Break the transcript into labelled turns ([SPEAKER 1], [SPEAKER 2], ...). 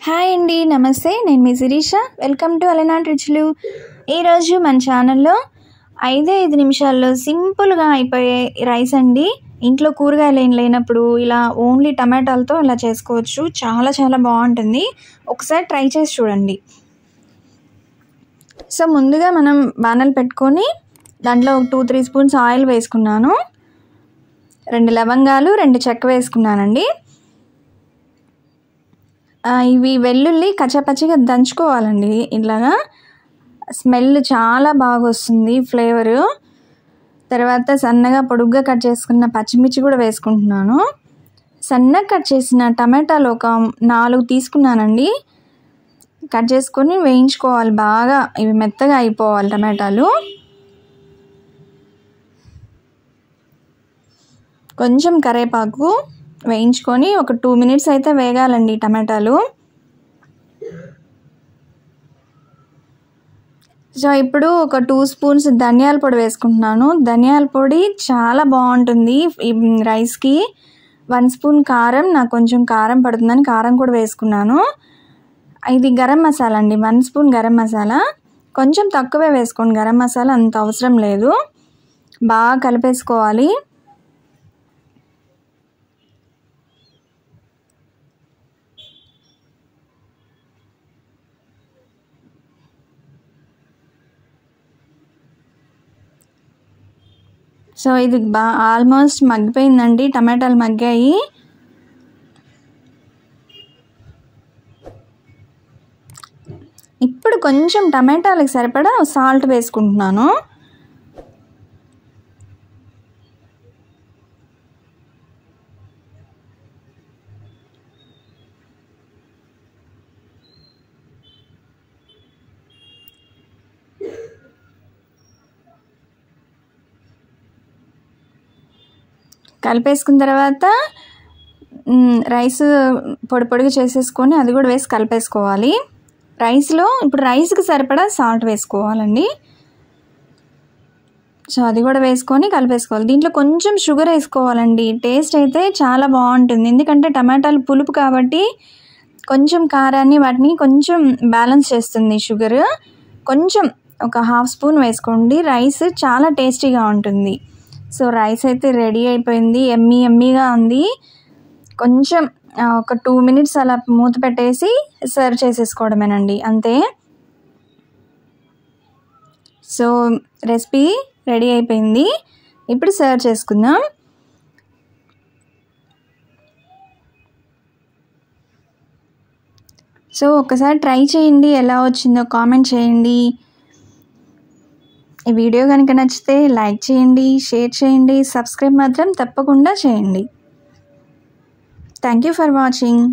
[SPEAKER 1] Hi అండి, నమస్తే. నేను మీ శిరీష. వెల్కమ్ టు అలనాటి రుచులు. ఈరోజు మన ఛానల్లో 5 నిమిషాల్లో సింపుల్గా అయిపోయే రైస్ అండి. ఇంట్లో కూరగాయలు ఏం లేనప్పుడు ఇలా ఓన్లీ టమాటాలతో ఇలా చేసుకోవచ్చు. చాలా చాలా బాగుంటుంది. ఒకసారి ట్రై చేసి చూడండి. సో ముందుగా మనం బాణలు పెట్టుకొని దాంట్లో 2-3 స్పూన్స్ ఆయిల్ వేసుకున్నాను. 2 లవంగాలు, 2 చెక్క వేసుకున్నానండి. ఇవి వెల్లుల్లి కచ్చాపచ్చిగా దంచుకోవాలండి. ఇలాగా స్మెల్ చాలా బాగా వస్తుంది, ఫ్లేవరు. తర్వాత సన్నగా పొడుగ్గా కట్ చేసుకున్న పచ్చిమిర్చి కూడా వేసుకుంటున్నాను. సన్నగా కట్ చేసిన టమాటాలు ఒక 4 తీసుకున్నానండి. కట్ చేసుకొని వేయించుకోవాలి బాగా. ఇవి మెత్తగా అయిపోవాలి టమాటాలు. కొంచెం కరివేపాకు వేయించుకొని ఒక 2 మినిట్స్ అయితే వేగాలండి టమాటాలు. సో ఇప్పుడు ఒక 2 స్పూన్స్ ధనియాల పొడి వేసుకుంటున్నాను. ధనియాల పొడి చాలా బాగుంటుంది ఈ రైస్కి. 1 స్పూన్ కారం, నాకు కొంచెం కారం పడుతుందని కారం కూడా వేసుకున్నాను. ఇది గరం మసాలా అండి, 1 స్పూన్ గరం మసాలా. కొంచెం తక్కువే వేసుకోండి, గరం మసాలా అంత అవసరం లేదు. బాగా కలిపేసుకోవాలి. సో ఇది ఆల్మోస్ట్ మగ్గిపోయిందండి, టమాటాలు మగ్గాయి. ఇప్పుడు కొంచెం టమాటాలకు సరిపడా సాల్ట్ వేసుకుంటున్నాను. కలిపేసుకున్న తర్వాత రైస్ పొడి పొడిగా చేసేసుకొని అది కూడా వేసి కలిపేసుకోవాలి. రైస్లో ఇప్పుడు రైస్కి సరిపడా సాల్ట్ వేసుకోవాలండి. సో అది కూడా వేసుకొని కలిపేసుకోవాలి. దీంట్లో కొంచెం షుగర్ వేసుకోవాలండి. టేస్ట్ అయితే చాలా బాగుంటుంది, ఎందుకంటే టమాటాలు పులుపు కాబట్టి కొంచెం కారాన్ని వాటిని కొంచెం బ్యాలెన్స్ చేస్తుంది షుగర్. కొంచెం ఒక 1/2 స్పూన్ వేసుకోండి. రైస్ చాలా టేస్టీగా ఉంటుంది. సో రైస్ అయితే రెడీ అయిపోయింది, ఎమ్మీగా ఉంది. కొంచెం ఒక 2 మినిట్స్ అలా మూత పెట్టేసి సర్వ్ చేసేసుకోవడమేనండి, అంతే. సో రెసిపీ రెడీ అయిపోయింది. ఇప్పుడు సర్వ్ చేసుకుందాం. సో ఒకసారి ట్రై చేయండి, ఎలా వచ్చిందో కామెంట్ చేయండి. ఈ వీడియో కనుక నచ్చితే లైక్ చేయండి, షేర్ చేయండి, సబ్స్క్రైబ్ మాత్రం తప్పకుండా చేయండి. Thank you for watching.